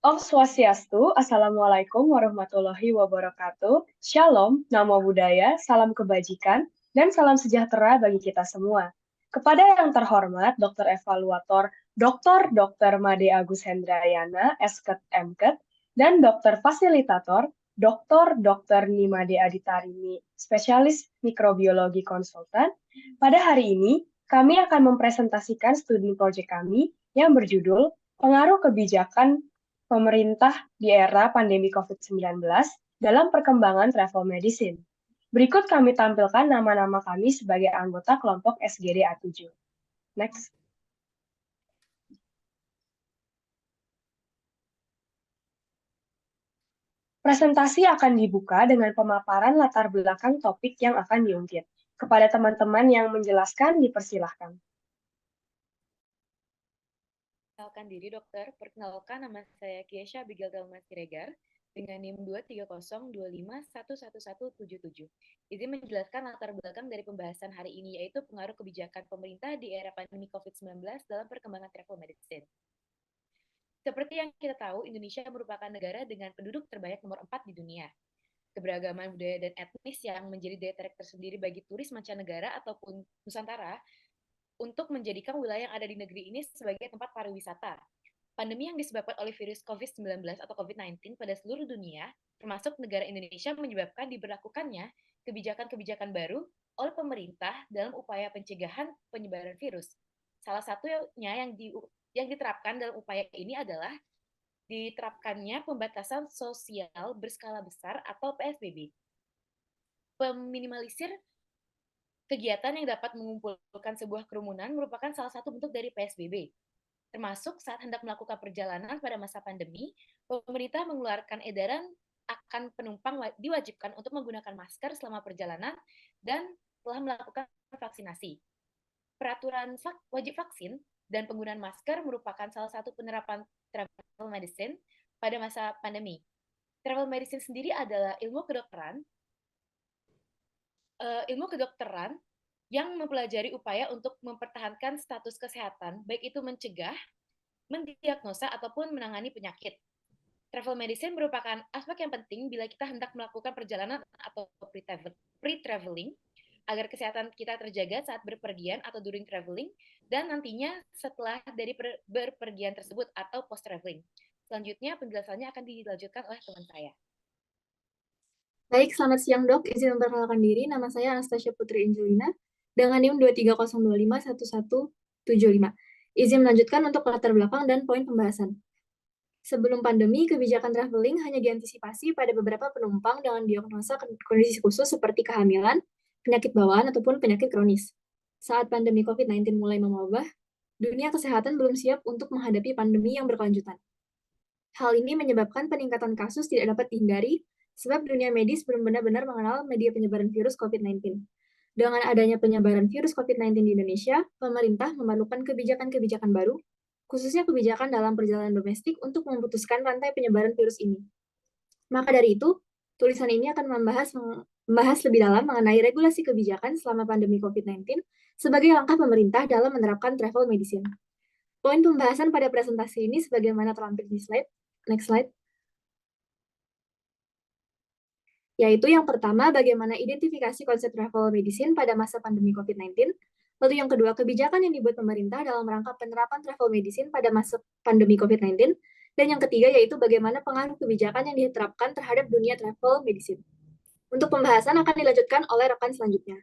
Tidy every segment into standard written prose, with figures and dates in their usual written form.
Om Swastiastu, Assalamualaikum warahmatullahi wabarakatuh. Shalom, Namo Buddhaya, salam kebajikan, dan salam sejahtera bagi kita semua. Kepada yang terhormat, Dr. Evaluator Dr. Made Agus Hendrayana, SKET MKET, dan Dr. Fasilitator Dr. Nimade Aditarini, Spesialis Mikrobiologi Konsultan. Pada hari ini, kami akan mempresentasikan studi proyek kami yang berjudul Pengaruh Kebijakan Pemerintah di era pandemi COVID-19 dalam perkembangan travel medicine. Berikut kami tampilkan nama-nama kami sebagai anggota kelompok SGD A7. Next. Presentasi akan dibuka dengan pemaparan latar belakang topik yang akan diungkit. Kepada teman-teman yang menjelaskan, dipersilahkan. Perkenalkan diri dokter, perkenalkan nama saya Kiesha Abigail Delma Siregar dengan NIM 23020511177. Izin menjelaskan latar belakang dari pembahasan hari ini, yaitu pengaruh kebijakan pemerintah di era pandemi COVID-19 dalam perkembangan travel medicine. Seperti yang kita tahu, Indonesia merupakan negara dengan penduduk terbanyak nomor 4 di dunia. Keberagaman budaya dan etnis yang menjadi daya tarik tersendiri bagi turis mancanegara ataupun Nusantara untuk menjadikan wilayah yang ada di negeri ini sebagai tempat pariwisata. Pandemi yang disebabkan oleh virus COVID-19 atau COVID-19 pada seluruh dunia, termasuk negara Indonesia, menyebabkan diberlakukannya kebijakan-kebijakan baru oleh pemerintah dalam upaya pencegahan penyebaran virus. Salah satunya yang diterapkan dalam upaya ini adalah diterapkannya pembatasan sosial berskala besar atau PSBB. Meminimalisir kegiatan yang dapat mengumpulkan sebuah kerumunan merupakan salah satu bentuk dari PSBB. Termasuk saat hendak melakukan perjalanan pada masa pandemi, pemerintah mengeluarkan edaran akan penumpang diwajibkan untuk menggunakan masker selama perjalanan dan telah melakukan vaksinasi. Peraturan wajib vaksin dan penggunaan masker merupakan salah satu penerapan travel medicine pada masa pandemi. Travel medicine sendiri adalah ilmu kedokteran yang mempelajari upaya untuk mempertahankan status kesehatan, baik itu mencegah, mendiagnosa, ataupun menangani penyakit. Travel medicine merupakan aspek yang penting bila kita hendak melakukan perjalanan atau pre-traveling, agar kesehatan kita terjaga saat berpergian atau during traveling, dan nantinya setelah dari berpergian tersebut atau post-traveling. Selanjutnya, penjelasannya akan dilanjutkan oleh teman saya. Baik, selamat siang dok. Izin memperkenalkan diri, nama saya Anastasia Putri Angelina dengan NIM 230251175. Izin melanjutkan untuk latar belakang dan poin pembahasan. Sebelum pandemi, kebijakan traveling hanya diantisipasi pada beberapa penumpang dengan diagnosa kondisi khusus seperti kehamilan, penyakit bawaan, ataupun penyakit kronis. Saat pandemi COVID-19 mulai mewabah, dunia kesehatan belum siap untuk menghadapi pandemi yang berkelanjutan. Hal ini menyebabkan peningkatan kasus tidak dapat dihindari, sebab dunia medis belum benar-benar mengenal media penyebaran virus COVID-19. Dengan adanya penyebaran virus COVID-19 di Indonesia, pemerintah memerlukan kebijakan-kebijakan baru, khususnya kebijakan dalam perjalanan domestik untuk memutuskan rantai penyebaran virus ini. Maka dari itu, tulisan ini akan membahas lebih dalam mengenai regulasi kebijakan selama pandemi COVID-19 sebagai langkah pemerintah dalam menerapkan travel medicine. Poin pembahasan pada presentasi ini sebagaimana terlampir di slide. Next slide. Yaitu yang pertama, bagaimana identifikasi konsep travel medicine pada masa pandemi COVID-19. Lalu yang kedua, kebijakan yang dibuat pemerintah dalam rangka penerapan travel medicine pada masa pandemi COVID-19. Dan yang ketiga, yaitu bagaimana pengaruh kebijakan yang diterapkan terhadap dunia travel medicine. Untuk pembahasan akan dilanjutkan oleh rekan selanjutnya.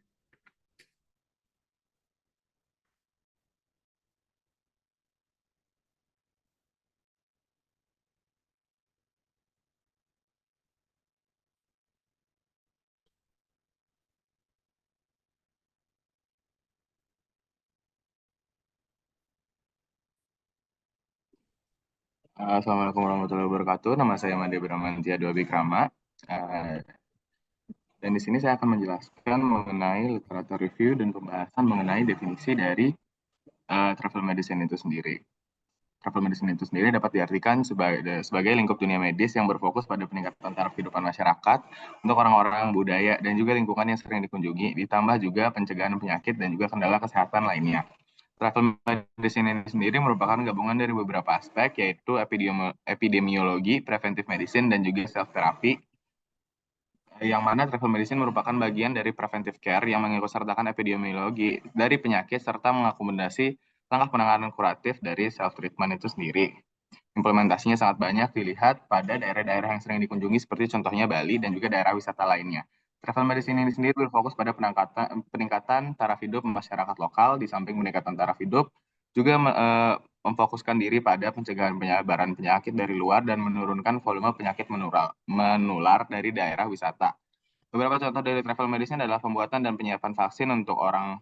Assalamualaikum warahmatullahi wabarakatuh. Nama saya Made Bramantia Dua Bikrama. Dan di sini saya akan menjelaskan mengenai literatur review dan pembahasan mengenai definisi dari travel medicine itu sendiri. Travel medicine itu sendiri dapat diartikan sebagai lingkup dunia medis yang berfokus pada peningkatan taraf kehidupan masyarakat untuk orang-orang, budaya, dan juga lingkungan yang sering dikunjungi, ditambah juga pencegahan penyakit dan juga kendala kesehatan lainnya. Travel medicine ini sendiri merupakan gabungan dari beberapa aspek, yaitu epidemiologi, preventive medicine, dan juga self-therapy, yang mana travel medicine merupakan bagian dari preventive care yang mengikutsertakan epidemiologi dari penyakit serta mengakomodasi langkah penanganan kuratif dari self-treatment itu sendiri. Implementasinya sangat banyak dilihat pada daerah-daerah yang sering dikunjungi seperti contohnya Bali dan juga daerah wisata lainnya. Travel medicine ini sendiri berfokus pada peningkatan taraf hidup masyarakat lokal, di samping peningkatan taraf hidup, juga memfokuskan diri pada pencegahan penyebaran penyakit dari luar dan menurunkan volume penyakit menular dari daerah wisata. Beberapa contoh dari travel medicine adalah pembuatan dan penyiapan vaksin untuk orang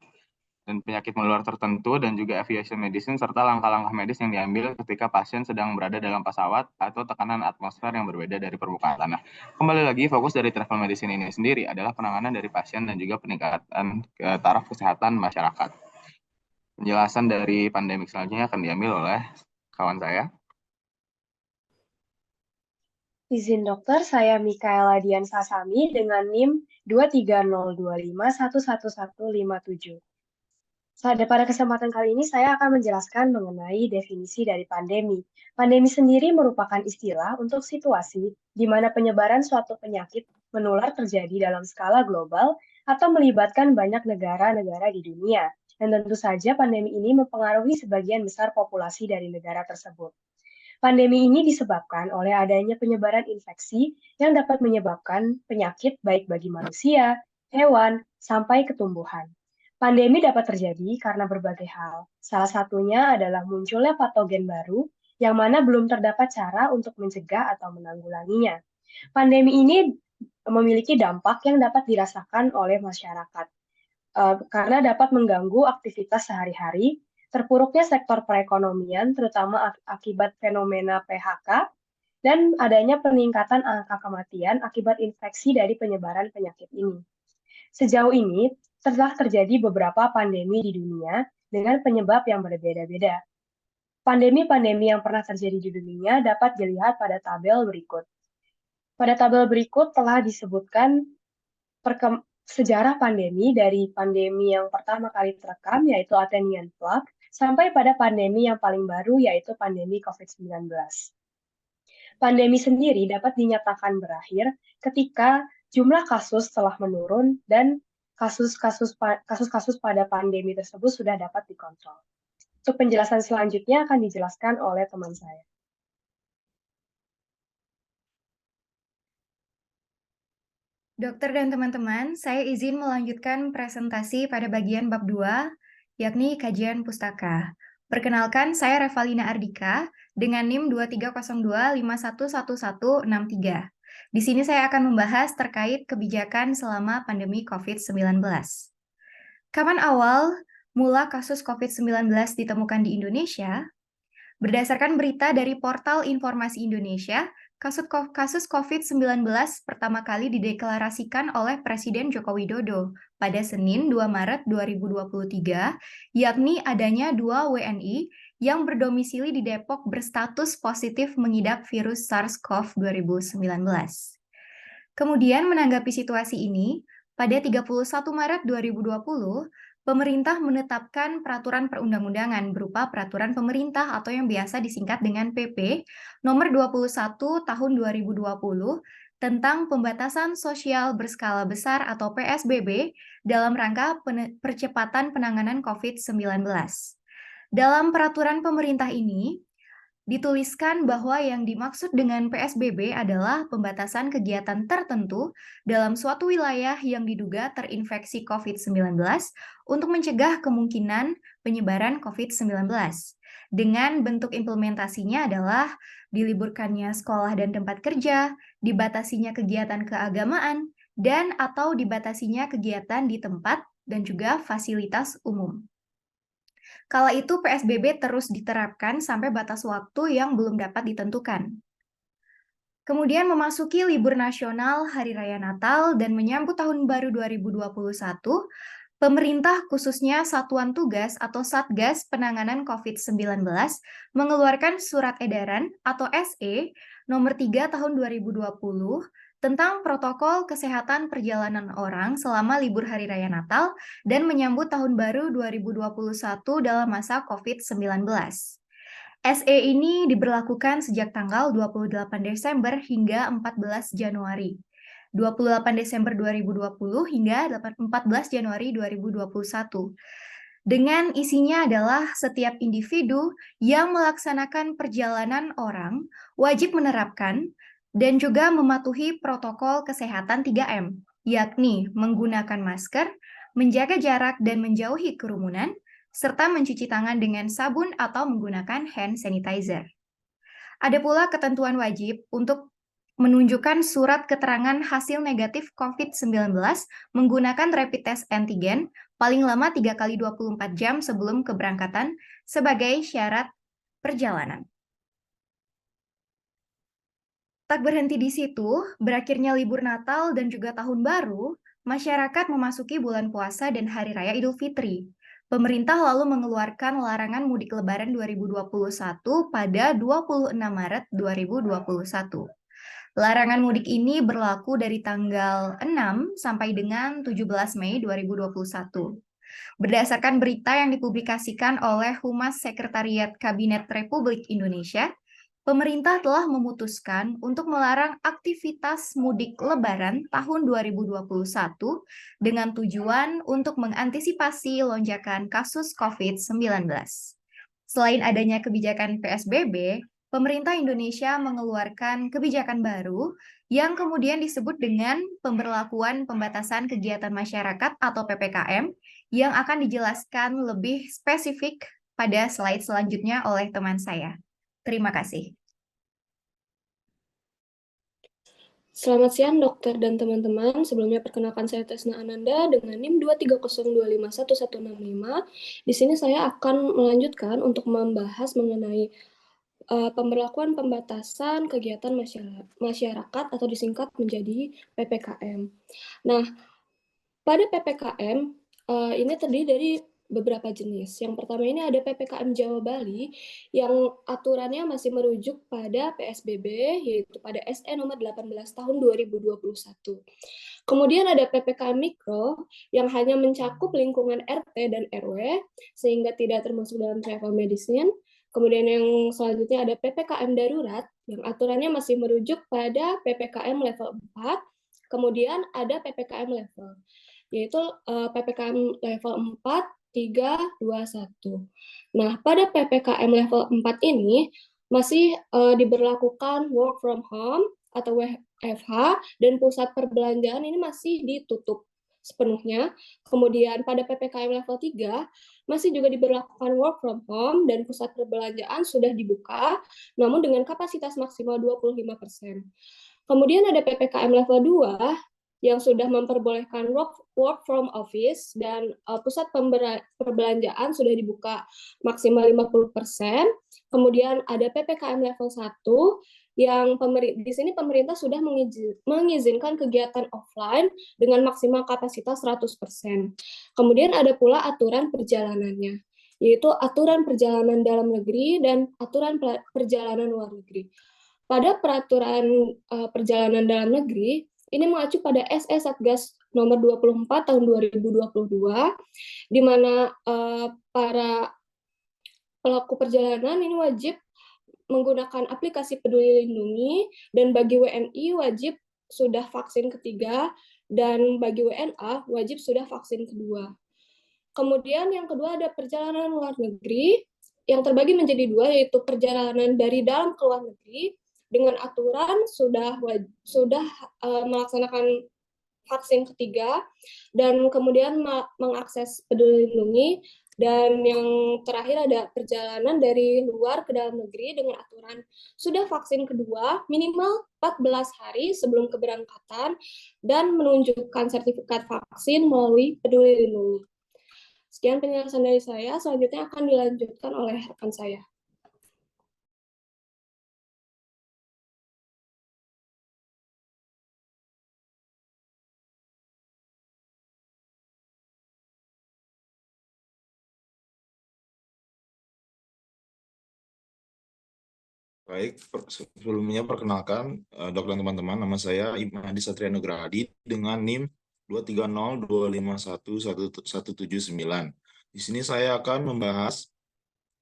dan penyakit menular tertentu, dan juga aviation medicine, serta langkah-langkah medis yang diambil ketika pasien sedang berada dalam pesawat atau tekanan atmosfer yang berbeda dari permukaan tanah. Kembali lagi, fokus dari travel medicine ini sendiri adalah penanganan dari pasien dan juga peningkatan taraf kesehatan masyarakat. Penjelasan dari pandemik selanjutnya akan diambil oleh kawan saya. Izin dokter, saya Mikaela Dian Sasami dengan NIM 23025111157. Pada kesempatan kali ini saya akan menjelaskan mengenai definisi dari pandemi. Pandemi sendiri merupakan istilah untuk situasi di mana penyebaran suatu penyakit menular terjadi dalam skala global atau melibatkan banyak negara-negara di dunia. Dan tentu saja pandemi ini mempengaruhi sebagian besar populasi dari negara tersebut. Pandemi ini disebabkan oleh adanya penyebaran infeksi yang dapat menyebabkan penyakit baik bagi manusia, hewan, sampai ke tumbuhan. Pandemi dapat terjadi karena berbagai hal. Salah satunya adalah munculnya patogen baru yang mana belum terdapat cara untuk mencegah atau menanggulanginya. Pandemi ini memiliki dampak yang dapat dirasakan oleh masyarakat karena dapat mengganggu aktivitas sehari-hari, terpuruknya sektor perekonomian, terutama akibat fenomena PHK, dan adanya peningkatan angka kematian akibat infeksi dari penyebaran penyakit ini. Sejauh ini, telah terjadi beberapa pandemi di dunia dengan penyebab yang berbeda-beda. Pandemi-pandemi yang pernah terjadi di dunia dapat dilihat pada tabel berikut. Pada tabel berikut telah disebutkan sejarah pandemi dari pandemi yang pertama kali terekam, yaitu Athenian Plague, sampai pada pandemi yang paling baru, yaitu pandemi COVID-19. Pandemi sendiri dapat dinyatakan berakhir ketika jumlah kasus telah menurun dan kasus-kasus pada pandemi tersebut sudah dapat dikontrol. Untuk penjelasan selanjutnya akan dijelaskan oleh teman saya. Dokter dan teman-teman, saya izin melanjutkan presentasi pada bagian bab 2, yakni kajian pustaka. Perkenalkan, saya Revalina Ardika dengan NIM 2302511163. Di sini saya akan membahas terkait kebijakan selama pandemi COVID-19. Kapan awal mula kasus COVID-19 ditemukan di Indonesia? Berdasarkan berita dari Portal Informasi Indonesia, kasus COVID-19 pertama kali dideklarasikan oleh Presiden Joko Widodo pada Senin 2 Maret 2023, yakni adanya 2 WNI yang berdomisili di Depok berstatus positif mengidap virus SARS-CoV 2019. Kemudian menanggapi situasi ini, pada 31 Maret 2020, pemerintah menetapkan peraturan perundang-undangan berupa peraturan pemerintah atau yang biasa disingkat dengan PP nomor 21 tahun 2020 tentang pembatasan sosial berskala besar atau PSBB dalam rangka percepatan penanganan COVID-19. Dalam peraturan pemerintah ini, dituliskan bahwa yang dimaksud dengan PSBB adalah pembatasan kegiatan tertentu dalam suatu wilayah yang diduga terinfeksi COVID-19 untuk mencegah kemungkinan penyebaran COVID-19. Dengan bentuk implementasinya adalah diliburkannya sekolah dan tempat kerja, dibatasinya kegiatan keagamaan, dan atau dibatasinya kegiatan di tempat dan juga fasilitas umum. Kala itu PSBB terus diterapkan sampai batas waktu yang belum dapat ditentukan. Kemudian memasuki libur nasional Hari Raya Natal dan menyambut Tahun Baru 2021, pemerintah khususnya Satuan Tugas atau Satgas Penanganan COVID-19 mengeluarkan Surat Edaran atau SE nomor 3 tahun 2020 tentang protokol kesehatan perjalanan orang selama libur Hari Raya Natal dan menyambut Tahun Baru 2021 dalam masa COVID-19. SE ini diberlakukan sejak tanggal 28 Desember hingga 14 Januari. 28 Desember 2020 hingga 14 Januari 2021. Dengan isinya adalah setiap individu yang melaksanakan perjalanan orang wajib menerapkan dan juga mematuhi protokol kesehatan 3M, yakni menggunakan masker, menjaga jarak dan menjauhi kerumunan, serta mencuci tangan dengan sabun atau menggunakan hand sanitizer. Ada pula ketentuan wajib untuk menunjukkan surat keterangan hasil negatif COVID-19 menggunakan rapid test antigen paling lama 3 kali 24 jam sebelum keberangkatan sebagai syarat perjalanan. Tak berhenti di situ, berakhirnya libur Natal dan juga Tahun Baru, masyarakat memasuki bulan puasa dan Hari Raya Idul Fitri. Pemerintah lalu mengeluarkan larangan mudik Lebaran 2021 pada 26 Maret 2021. Larangan mudik ini berlaku dari tanggal 6 sampai dengan 17 Mei 2021. Berdasarkan berita yang dipublikasikan oleh Humas Sekretariat Kabinet Republik Indonesia, pemerintah telah memutuskan untuk melarang aktivitas mudik Lebaran tahun 2021 dengan tujuan untuk mengantisipasi lonjakan kasus COVID-19. Selain adanya kebijakan PSBB, pemerintah Indonesia mengeluarkan kebijakan baru yang kemudian disebut dengan pemberlakuan pembatasan kegiatan masyarakat atau PPKM yang akan dijelaskan lebih spesifik pada slide selanjutnya oleh teman saya. Terima kasih. Selamat siang dokter dan teman-teman. Sebelumnya perkenalkan saya Tesna Ananda dengan NIM 230251165. Di sini saya akan melanjutkan untuk membahas mengenai pemberlakuan pembatasan kegiatan masyarakat atau disingkat menjadi PPKM. Nah, pada PPKM ini terdiri dari beberapa jenis. Yang pertama ini ada PPKM Jawa Bali yang aturannya masih merujuk pada PSBB, yaitu pada SE nomor 18 tahun 2021. Kemudian ada PPKM Mikro yang hanya mencakup lingkungan RT dan RW, sehingga tidak termasuk dalam travel medicine. Kemudian yang selanjutnya ada PPKM Darurat yang aturannya masih merujuk pada PPKM level 4. Kemudian ada PPKM level, yaitu PPKM level 4, 3, 2, 1. Nah, pada PPKM level 4 ini masih diberlakukan work from home atau WFH dan pusat perbelanjaan ini masih ditutup sepenuhnya. Kemudian pada PPKM level 3 masih juga diberlakukan work from home dan pusat perbelanjaan sudah dibuka, namun dengan kapasitas maksimal 25%. Kemudian ada PPKM level 2 yang sudah memperbolehkan work from office dan pusat perbelanjaan sudah dibuka maksimal 50%. Kemudian ada PPKM level 1 yang di sini pemerintah sudah mengizinkan kegiatan offline dengan maksimal kapasitas 100%. Kemudian ada pula aturan perjalanannya, yaitu aturan perjalanan dalam negeri dan aturan perjalanan luar negeri. Pada peraturan perjalanan dalam negeri, ini mengacu pada SE Satgas nomor 24 tahun 2022, di mana para pelaku perjalanan ini wajib menggunakan aplikasi Peduli Lindungi, dan bagi WNI wajib sudah vaksin ketiga, dan bagi WNA wajib sudah vaksin kedua. Kemudian yang kedua ada perjalanan luar negeri, yang terbagi menjadi dua, yaitu perjalanan dari dalam ke luar negeri, dengan aturan sudah melaksanakan vaksin ketiga, dan kemudian mengakses Peduli Lindungi. Dan yang terakhir ada perjalanan dari luar ke dalam negeri dengan aturan sudah vaksin kedua minimal 14 hari sebelum keberangkatan dan menunjukkan sertifikat vaksin melalui Peduli Lindungi. Sekian penjelasan dari saya, selanjutnya akan dilanjutkan oleh rekan saya. Baik, sebelumnya perkenalkan dokter dan teman-teman, nama saya Imadi Satria Nugrahadi dengan NIM 230251179. Di sini saya akan membahas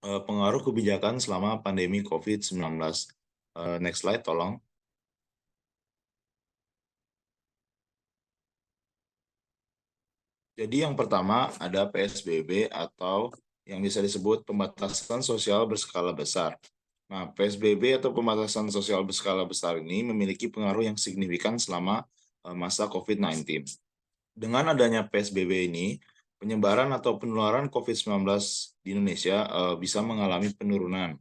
pengaruh kebijakan selama pandemi COVID-19. Next slide, tolong. Jadi yang pertama ada PSBB atau yang bisa disebut pembatasan sosial berskala besar. Nah, PSBB atau pembatasan sosial berskala besar ini memiliki pengaruh yang signifikan selama masa COVID-19. Dengan adanya PSBB ini, penyebaran atau penularan COVID-19 di Indonesia bisa mengalami penurunan.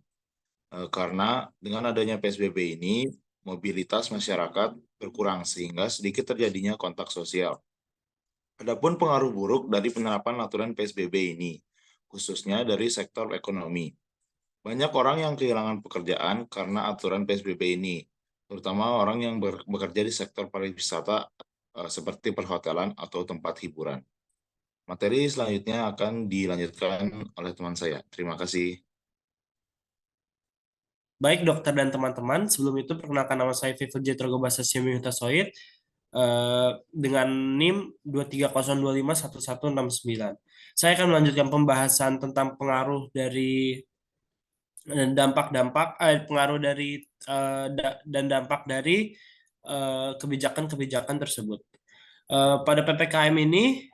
Karena dengan adanya PSBB ini, mobilitas masyarakat berkurang sehingga sedikit terjadinya kontak sosial. Adapun pengaruh buruk dari penerapan aturan PSBB ini, khususnya dari sektor ekonomi. Banyak orang yang kehilangan pekerjaan karena aturan PSBB ini, terutama orang yang bekerja di sektor pariwisata seperti perhotelan atau tempat hiburan. Materi selanjutnya akan dilanjutkan oleh teman saya. Terima kasih. Baik dokter dan teman-teman, sebelum itu perkenalkan nama saya Vivo Jetrogo Basasyami Hutasoid dengan NIM 230251169. Saya akan melanjutkan pembahasan tentang pengaruh dari pengaruh dari dan dampak dari kebijakan-kebijakan tersebut. Pada PPKM ini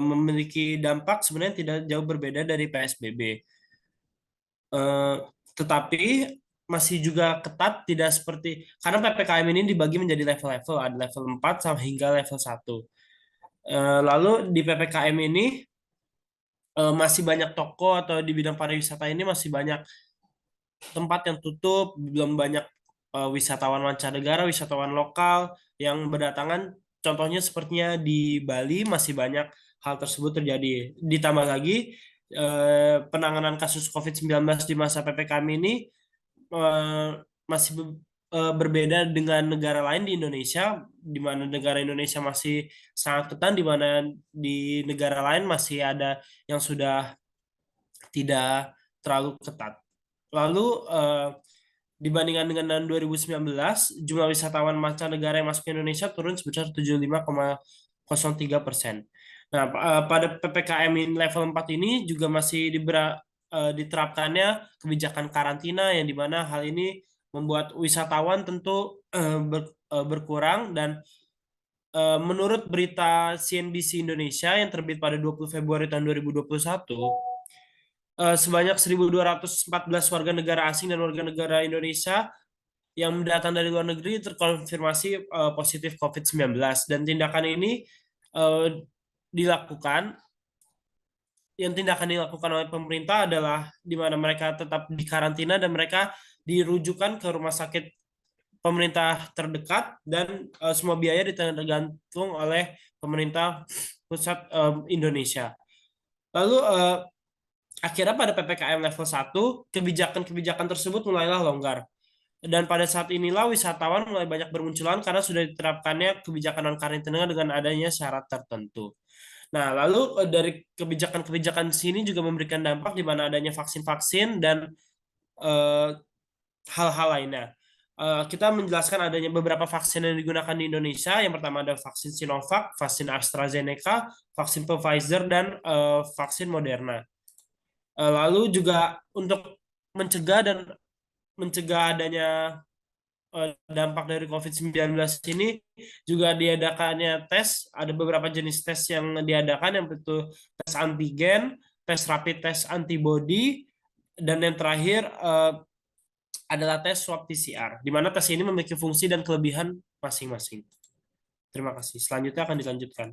memiliki dampak sebenarnya tidak jauh berbeda dari PSBB. Tetapi masih juga ketat, tidak seperti, karena PPKM ini dibagi menjadi level-level, ada level 4 sampai hingga level 1. Lalu di PPKM ini masih banyak toko atau di bidang pariwisata ini masih banyak tempat yang tutup, belum banyak wisatawan mancanegara, wisatawan lokal yang berdatangan. Contohnya sepertinya di Bali masih banyak hal tersebut terjadi. Ditambah lagi penanganan kasus COVID-19 di masa PPKM ini masih berbeda dengan negara lain di Indonesia, di mana negara Indonesia masih sangat ketat, di mana di negara lain masih ada yang sudah tidak terlalu ketat. Lalu dibandingkan dengan tahun 2019, jumlah wisatawan mancanegara yang masuk ke Indonesia turun sebesar 75,03%. Nah, pada PPKM level 4 ini juga masih diterapkannya kebijakan karantina yang dimana hal ini membuat wisatawan tentu berkurang dan menurut berita CNBC Indonesia yang terbit pada 20 Februari tahun 2021, sebanyak 1.214 warga negara asing dan warga negara Indonesia yang datang dari luar negeri terkonfirmasi positif COVID-19 dan tindakan ini dilakukan oleh pemerintah adalah di mana mereka tetap dikarantina dan mereka dirujukan ke rumah sakit pemerintah terdekat dan semua biaya ditanggung oleh pemerintah pusat Indonesia. Lalu akhirnya pada PPKM level 1, kebijakan-kebijakan tersebut mulailah longgar. Dan pada saat inilah wisatawan mulai banyak bermunculan karena sudah diterapkannya kebijakan non-karantina dengan adanya syarat tertentu. Nah, lalu dari kebijakan-kebijakan sini juga memberikan dampak di mana adanya vaksin-vaksin dan hal-hal lainnya. Kita menjelaskan adanya beberapa vaksin yang digunakan di Indonesia. Yang pertama ada vaksin Sinovac, vaksin AstraZeneca, vaksin Pfizer, dan vaksin Moderna. Lalu juga untuk mencegah adanya dampak dari COVID-19 ini juga diadakannya tes, ada beberapa jenis tes yang diadakan, yang betul tes antigen, tes rapid test antibody, dan yang terakhir adalah tes swab PCR, di mana tes ini memiliki fungsi dan kelebihan masing-masing. Terima kasih. Selanjutnya akan dilanjutkan.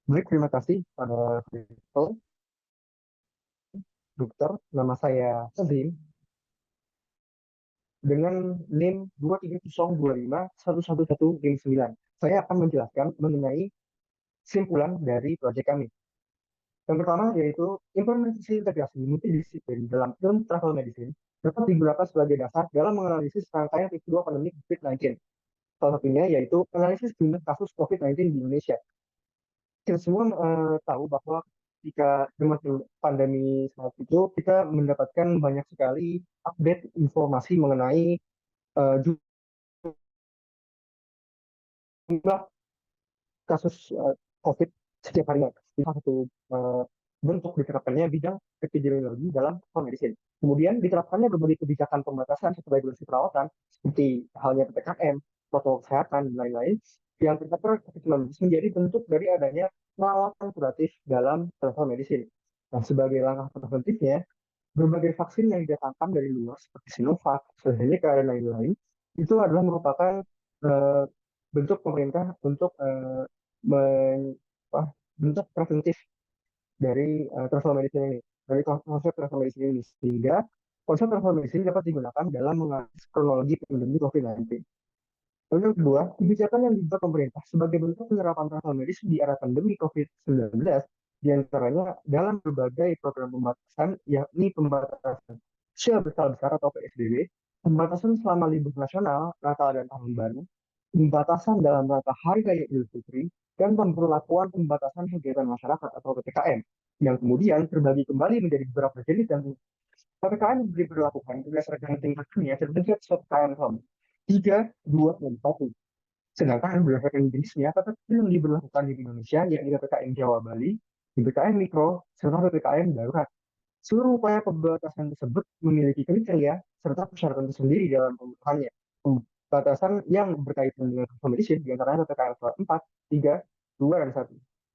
Baik, terima kasih pada Vito. Dokter, nama saya Azim. Dengan NIM 230251119, saya akan menjelaskan mengenai kesimpulan dari proyek kami. Yang pertama yaitu implementasi integrasi multidisiplin dalam ilmu travel medicine dapat digunakan sebagai dasar dalam menganalisis rangkaian peristiwa pandemi COVID-19. Salah satunya yaitu analisis jumlah kasus COVID-19 di Indonesia. Kita semua tahu bahwa ketika dengan pandemi saat itu kita mendapatkan banyak sekali update informasi mengenai jumlah kasus COVID setiap harinya. Ini salah satu bentuk diterapkannya bidang epidemiologi dalam telemedicine. Kemudian diterapkannya berbagai kebijakan pembatasan sesuai durasi perawatan, seperti halnya PPKM, protokol kesehatan, dan lain-lain, yang tercapai COVID-19 menjadi bentuk dari adanya perawatan kuratif dalam telemedicine. Nah, sebagai langkah preventifnya, berbagai vaksin yang didatangkan dari luar seperti Sinovac, AstraZeneca, dan lain-lain, itu adalah merupakan bentuk pemerintah untuk bentuk preventif dari travel medicine ini, dari konsep travel medicine ini, sehingga konsep travel medicine dapat digunakan dalam mengatasi kronologi pandemi COVID-19. Lalu yang kedua, kebijakan yang dibuat pemerintah sebagai bentuk penerapan travel medicine di era pandemi COVID-19, diantaranya dalam berbagai program pembatasan, yakni pembatasan sosial berskala-besar atau PSBB, pembatasan selama libur nasional, Natal dan Tahun Baru, pembatasan dalam rangka Hari Raya Idul Fitri, dan pemberlakuan pembatasan kegiatan masyarakat atau PPKM, yang kemudian terbagi kembali menjadi beberapa jenis dan PPKM yang diberlakukan berdasarkan tingkatnya terbentuk PPKM level 3, 2, dan 1. Sedangkan berdasarkan jenisnya, PPKM yang diberlakukan di Indonesia yakni PPKM Jawa Bali, PPKM Mikro, serta PPKM Darurat. Seluruh upaya pembatasan tersebut memiliki kriteria serta persyaratan tersendiri dalam pembuatannya. Pembatasan yang berkaitan dengan medicine diantaranya PPKM level 4, 3, 2, dan 1.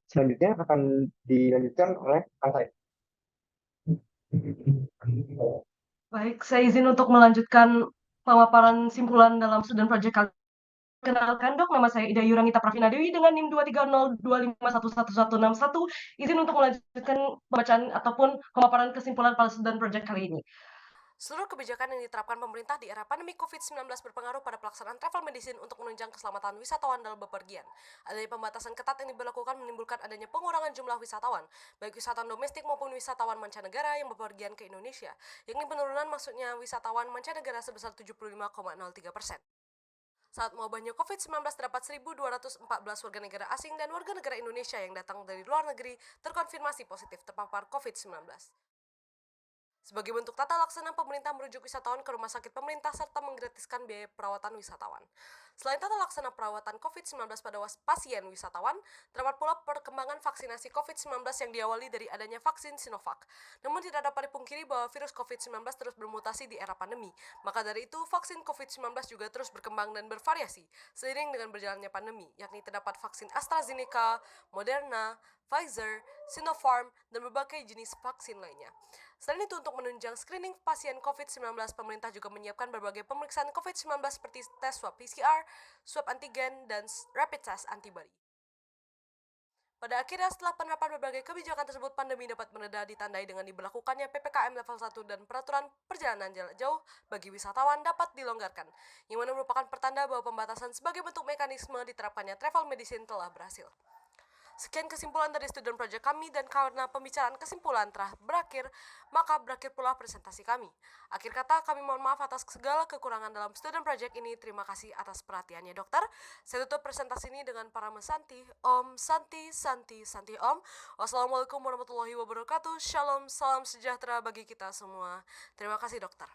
Selanjutnya akan dilanjutkan oleh Ansai. Baik, saya izin untuk melanjutkan pemaparan simpulan dalam student project kali. Kenalkan dok, nama saya Ida Yurangita Pravina Dewi dengan NIM 23025111161. Izin untuk melanjutkan pembacaan ataupun pemaparan kesimpulan pada student project kali ini. Seluruh kebijakan yang diterapkan pemerintah di era pandemi COVID-19 berpengaruh pada pelaksanaan travel medicine untuk menunjang keselamatan wisatawan dalam bepergian. Adanya pembatasan ketat yang diberlakukan menimbulkan adanya pengurangan jumlah wisatawan, baik wisatawan domestik maupun wisatawan mancanegara yang bepergian ke Indonesia, yakni penurunan maksudnya wisatawan mancanegara sebesar 75,03%. Saat mewabahnya COVID-19 terdapat 1.214 warga negara asing dan warga negara Indonesia yang datang dari luar negeri terkonfirmasi positif terpapar COVID-19. Sebagai bentuk tata laksana, pemerintah merujuk wisatawan ke rumah sakit pemerintah serta menggratiskan biaya perawatan wisatawan. Selain tata laksana perawatan COVID-19 pada pasien wisatawan, terdapat pula perkembangan vaksinasi COVID-19 yang diawali dari adanya vaksin Sinovac. Namun tidak dapat dipungkiri bahwa virus COVID-19 terus bermutasi di era pandemi. Maka dari itu, vaksin COVID-19 juga terus berkembang dan bervariasi seiring dengan berjalannya pandemi, yakni terdapat vaksin AstraZeneca, Moderna, Pfizer, Sinopharm, dan berbagai jenis vaksin lainnya. Selain itu, untuk menunjang screening pasien COVID-19, pemerintah juga menyiapkan berbagai pemeriksaan COVID-19 seperti tes swab PCR, swab antigen, dan rapid test antibody. Pada akhirnya, setelah penerapan berbagai kebijakan tersebut, pandemi dapat mereda ditandai dengan diberlakukannya PPKM level 1 dan peraturan perjalanan jarak jauh bagi wisatawan dapat dilonggarkan, yang mana merupakan pertanda bahwa pembatasan sebagai bentuk mekanisme diterapkannya travel medicine telah berhasil. Sekian kesimpulan dari student project kami, dan karena pembicaraan kesimpulan telah berakhir, maka berakhir pula presentasi kami. Akhir kata, kami mohon maaf atas segala kekurangan dalam student project ini. Terima kasih atas perhatiannya, dokter. Saya tutup presentasi ini dengan para mesanti. Om Santi, Santi, Santi Om. Wassalamualaikum warahmatullahi wabarakatuh. Shalom, salam sejahtera bagi kita semua. Terima kasih, dokter.